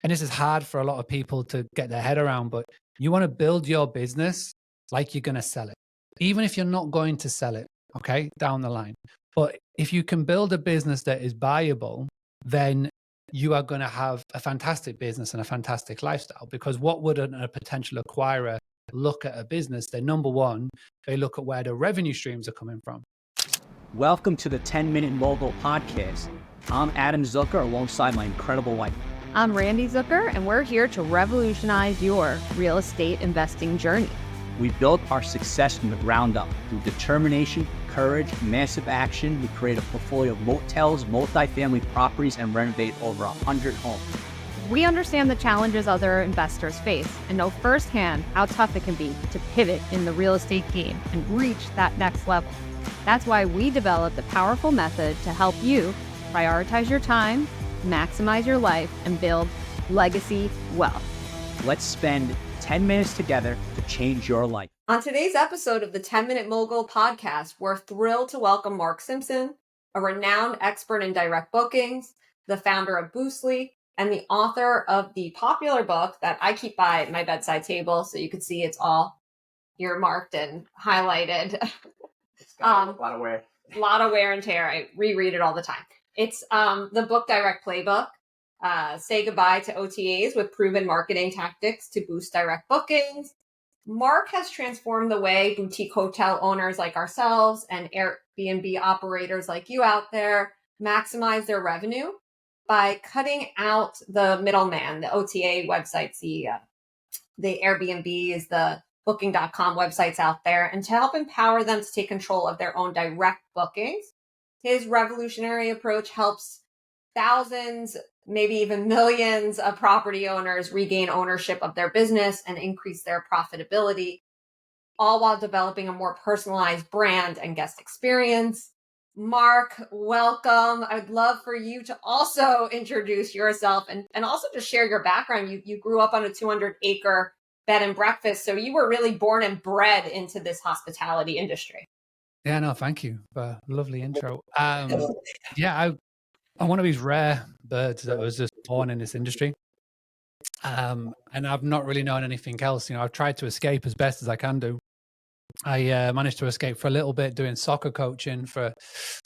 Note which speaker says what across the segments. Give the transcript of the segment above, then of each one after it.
Speaker 1: and this is hard for a lot of people to get their head around, but you want to build your business like you're going to sell it, even if you're not going to sell it, okay, down the line. But if you can build a business that is buyable, then you are going to have a fantastic business and a fantastic lifestyle. Because what would a potential acquirer look at a business? They're number one, they look at where the revenue streams are coming from.
Speaker 2: Welcome to the 10-Minute Mogul podcast. I'm Adam Zucker alongside my incredible wife.
Speaker 3: I'm Randy Zucker, and we're here to revolutionize your real estate investing journey.
Speaker 2: We built our success from the ground up through determination, courage, massive action. We created a portfolio of motels, multifamily properties, and renovated over 100 homes.
Speaker 3: We understand the challenges other investors face and know firsthand how tough it can be to pivot in the real estate game and reach that next level. That's why we developed a powerful method to help you prioritize your time, maximize your life, and build legacy wealth.
Speaker 2: Let's spend 10 minutes together to change your life.
Speaker 4: On today's episode of the 10-Minute Mogul podcast, we're thrilled to welcome Mark Simpson, a renowned expert in direct bookings, the founder of Boostly, and the author of the popular book that I keep by my bedside table, so you can see it's all earmarked and highlighted.
Speaker 2: It's got a lot of wear.
Speaker 4: A lot of wear and tear. I reread it all the time. It's the book Direct Playbook. Say goodbye to OTAs with proven marketing tactics to boost direct bookings. Mark has transformed the way boutique hotel owners like ourselves and Airbnb operators like you out there maximize their revenue by cutting out the middleman, the OTA websites, the Airbnbs, the booking.com websites out there, and to help empower them to take control of their own direct bookings. His revolutionary approach helps thousands, maybe even millions of property owners regain ownership of their business and increase their profitability, all while developing a more personalized brand and guest experience. Mark, welcome. I'd love for you to also introduce yourself and also to share your background. You grew up on a 200-acre bed and breakfast, so you were really born and bred into this hospitality industry.
Speaker 1: Yeah, no, thank you for a lovely intro. Yeah, I'm one of these rare birds that was just born in this industry. And I've not really known anything else. I've tried to escape as best as I can do. I managed to escape for a little bit doing soccer coaching for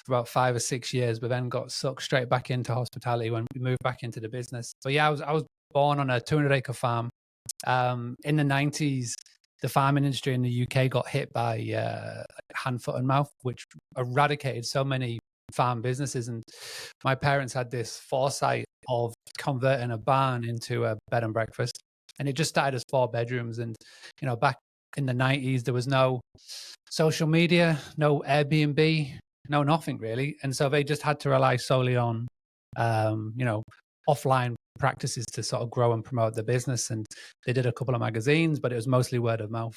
Speaker 1: about 5 or 6 years, but then got sucked straight back into hospitality when we moved back into the business. But yeah, I was born on a 200-acre farm. In the 90s, the farming industry in the UK got hit by hand, foot and mouth, which eradicated so many farm businesses. And my parents had this foresight of converting a barn into a bed and breakfast. And it just started as 4 bedrooms. And, back in the 90s, there was no social media, no Airbnb, no nothing really. And so they just had to rely solely on, offline practices to sort of grow and promote the business. And they did a couple of magazines, but it was mostly word of mouth.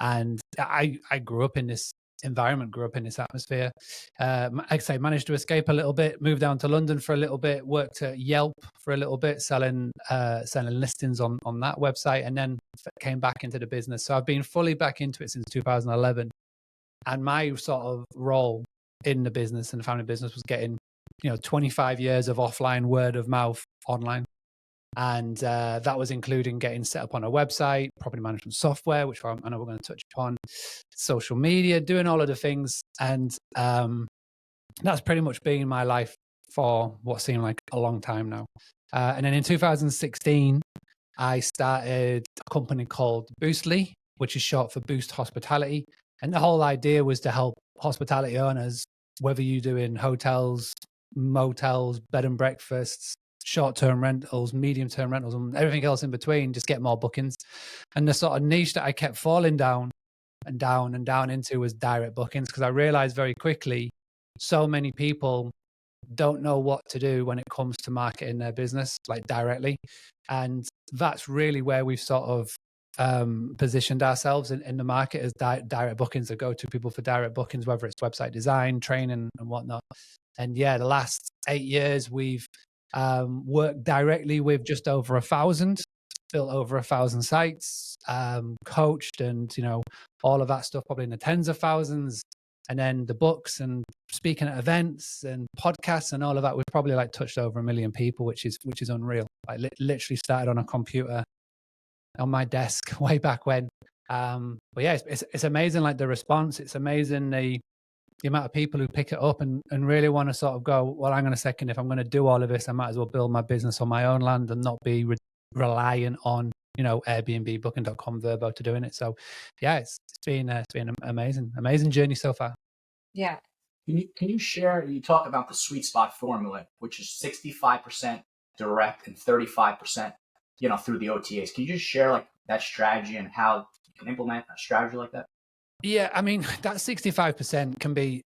Speaker 1: And I grew up in this environment, grew up in this atmosphere. Like I say, managed to escape a little bit, moved down to London for a little bit, worked at Yelp for a little bit, selling listings on that website, and then came back into the business. So I've been fully back into it since 2011. And my sort of role in the business and the family business was getting 25 years of offline word of mouth online. And that was including getting set up on a website, property management software, which I know we're going to touch upon, social media, doing all of the things. And that's pretty much been my life for what seemed like a long time now. And then in 2016, I started a company called Boostly, which is short for Boost Hospitality. And the whole idea was to help hospitality owners, whether you're doing hotels, motels, bed and breakfasts, short-term rentals, medium-term rentals, and everything else in between, just get more bookings. And the sort of niche that I kept falling down and down and down into was direct bookings, because I realized very quickly so many people don't know what to do when it comes to marketing their business, like directly. And that's really where we've sort of positioned ourselves in the market as direct bookings, that go to people for direct bookings, whether it's website design, training and whatnot. And yeah, the last 8 years, we've worked directly with just over 1,000, built over 1,000 sites, coached, and all of that stuff, probably in the tens of thousands. And then the books and speaking at events and podcasts and all of that, we've probably like touched over 1 million people, which is unreal. I literally started on a computer on my desk way back when. But yeah, it's amazing, like the response. It's amazing the amount of people who pick it up and really want to sort of go, well, hang on a second, if I'm going to do all of this, I might as well build my business on my own land and not be reliant on, Airbnb, booking.com, Verbo to doing it. So yeah, it's been an amazing journey so far.
Speaker 4: Yeah.
Speaker 2: Can you share, you talk about the sweet spot formula, which is 65% direct and 35%, through the OTAs. Can you just share like that strategy and how you can implement a strategy like that?
Speaker 1: Yeah, I mean, that 65% can be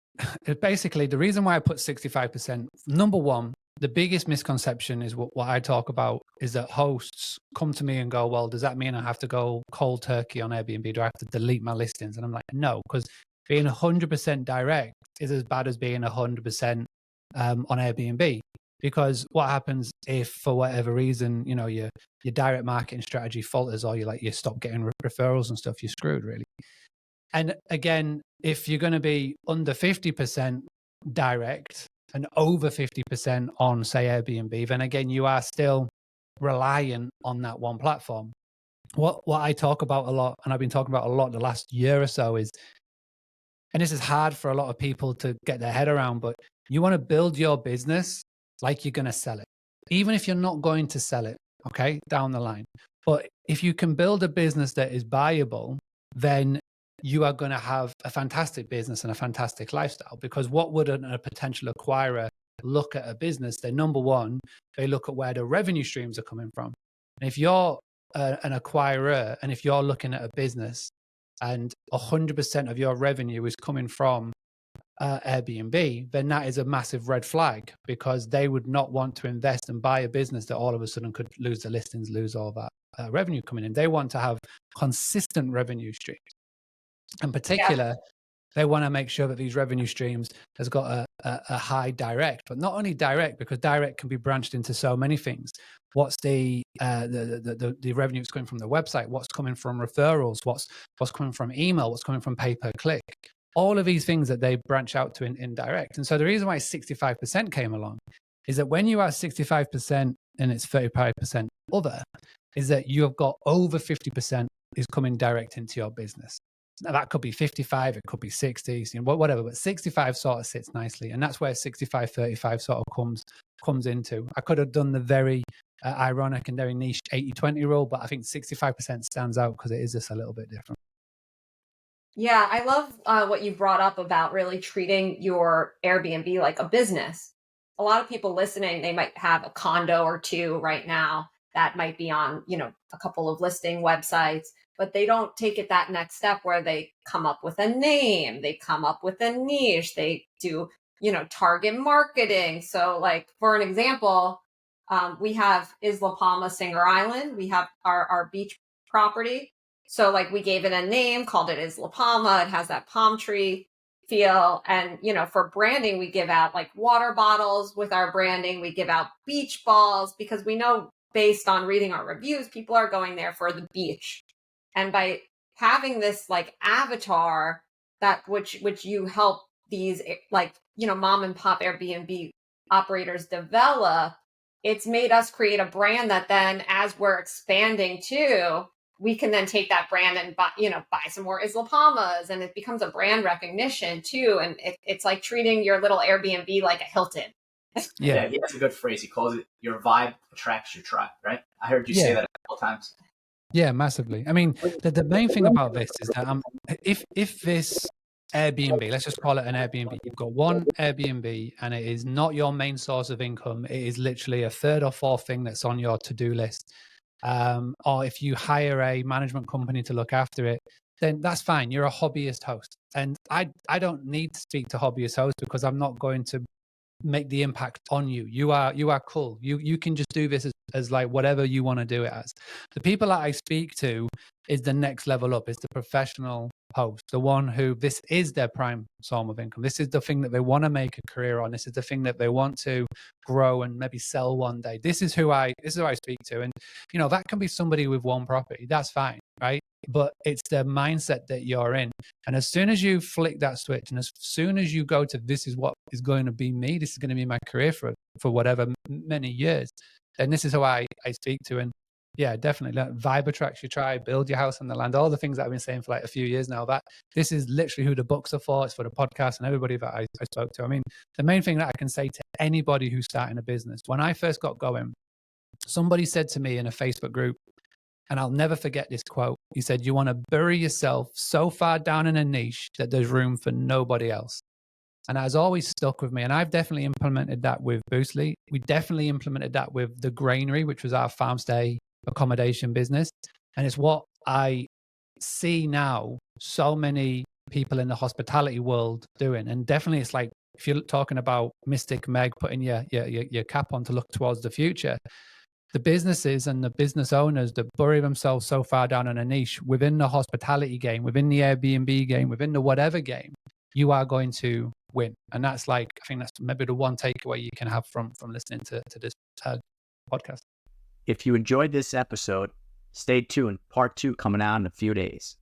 Speaker 1: basically the reason why I put 65%. Number one, the biggest misconception is what I talk about is that hosts come to me and go, well, does that mean I have to go cold turkey on Airbnb? Do I have to delete my listings? And I'm like, no, because being 100% direct is as bad as being 100% on Airbnb. Because what happens if, for whatever reason, your direct marketing strategy falters, or you stop getting referrals and stuff, you're screwed, really. And again, if you're going to be under 50% direct and over 50% on, say, Airbnb, then again, you are still reliant on that one platform. What I talk about a lot, and I've been talking about a lot the last year or so, is, and this is hard for a lot of people to get their head around, but you want to build your business like you're going to sell it, even if you're not going to sell it, okay, down the line. But if you can build a business that is buyable, then you are going to have a fantastic business and a fantastic lifestyle. Because what would a potential acquirer look at a business? They, number one, they look at where the revenue streams are coming from. And if you're an acquirer, and if you're looking at a business and 100% of your revenue is coming from Airbnb, then that is a massive red flag, because they would not want to invest and buy a business that all of a sudden could lose the listings, lose all that revenue coming in. They want to have consistent revenue streams. In particular, they want to make sure that these revenue streams has got a high direct, but not only direct, because direct can be branched into so many things. What's the revenue that's coming from the website? What's coming from referrals? What's coming from email? What's coming from pay per click? All of these things that they branch out to in direct. And so the reason why 65% came along is that when you are 65% and it's 35% other, is that you have got over 50% is coming direct into your business. Now, that could be 55, it could be 60, whatever, but 65 sort of sits nicely. And that's where 65-35 sort of comes into. I could have done the very ironic and very niche 80-20 rule, but I think 65% stands out because it is just a little bit different.
Speaker 4: Yeah, I love what you brought up about really treating your Airbnb like a business. A lot of people listening, they might have a condo or two right now that might be on, a couple of listing websites, but they don't take it that next step where they come up with a name, they come up with a niche, they do, target marketing. So like, for an example, we have Isla Palma, Singer Island. We have our beach property. So like we gave it a name, called it Isla Palma. It has that palm tree feel. And, for branding, we give out like water bottles with our branding. We give out beach balls because we know, based on reading our reviews, people are going there for the beach. And by having this like avatar that which you help these like, mom and pop Airbnb operators develop, it's made us create a brand that then, as we're expanding too, we can then take that brand and buy some more Isla Palmas, and it becomes a brand recognition too. And it's like treating your little Airbnb like a Hilton.
Speaker 2: Yeah, he has a good phrase. He calls it "your vibe attracts your tribe." Right? I heard you say that a couple times.
Speaker 1: Yeah, massively. I mean, the main thing about this is that if this Airbnb, let's just call it an Airbnb, you've got one Airbnb and it is not your main source of income. It is literally a third or fourth thing that's on your to-do list. Or if you hire a management company to look after it, then that's fine. You're a hobbyist host. And I don't need to speak to hobbyist hosts because I'm not going to make the impact on you. You are cool. You can just do this as like whatever you want to do it as. The people that I speak to is the next level up, is the professional host, the one who this is their prime source of income. This is the thing that they want to make a career on. This is the thing that they want to grow and maybe sell one day. This is who I speak to. And that can be somebody with one property. That's fine. right? But it's the mindset that you're in. And as soon as you flick that switch, and as soon as you go to, this is what is going to be me, this is going to be my career for whatever many years, then this is who I speak to. And yeah, definitely, like, vibe attracts your tribe, build your house on the land, all the things that I've been saying for like a few years now. That this is literally who the books are for. It's for the podcast and everybody that I spoke to. I mean, the main thing that I can say to anybody who's starting a business, when I first got going, somebody said to me in a Facebook group, and I'll never forget this quote. He said, you want to bury yourself so far down in a niche that there's room for nobody else. And that has always stuck with me. And I've definitely implemented that with Boostly. We definitely implemented that with the Granary, which was our farm stay accommodation business. And it's what I see now so many people in the hospitality world doing. And definitely it's like, if you're talking about Mystic Meg putting your cap on to look towards the future, the businesses and the business owners that bury themselves so far down in a niche within the hospitality game, within the Airbnb game, within the whatever game, you are going to win. And that's like, I think that's maybe the one takeaway you can have from listening to this podcast.
Speaker 2: If you enjoyed this episode, stay tuned. Part 2 coming out in a few days.